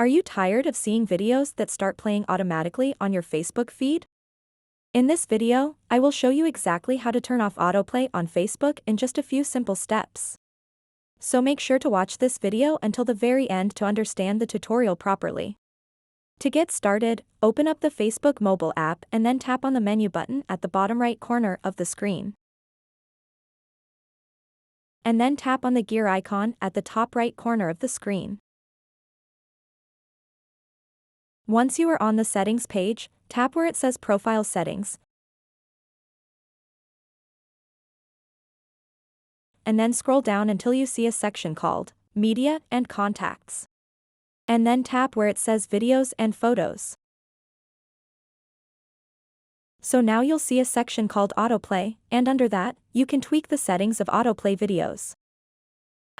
Are you tired of seeing videos that start playing automatically on your Facebook feed? In this video, I will show you exactly how to turn off autoplay on Facebook in just a few simple steps. So make sure to watch this video until the very end to understand the tutorial properly. To get started, open up the Facebook mobile app and then tap on the menu button at the bottom right corner of the screen. And then tap on the gear icon at the top right corner of the screen. Once you are on the settings page, tap where it says Profile Settings. And then scroll down until you see a section called Media and Contacts. And then tap where it says Videos and Photos. So now you'll see a section called Autoplay, and under that, you can tweak the settings of Autoplay videos.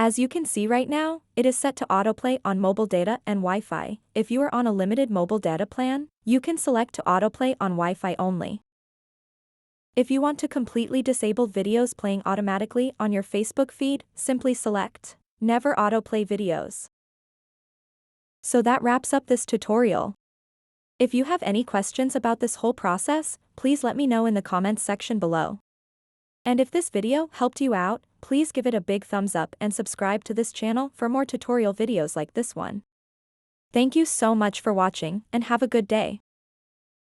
As you can see right now, it is set to autoplay on mobile data and Wi-Fi. If you are on a limited mobile data plan, you can select to autoplay on Wi-Fi only. If you want to completely disable videos playing automatically on your Facebook feed, simply select Never Autoplay Videos. So that wraps up this tutorial. If you have any questions about this whole process, please let me know in the comments section below. And if this video helped you out, please give it a big thumbs up and subscribe to this channel for more tutorial videos like this one. Thank you so much for watching and have a good day.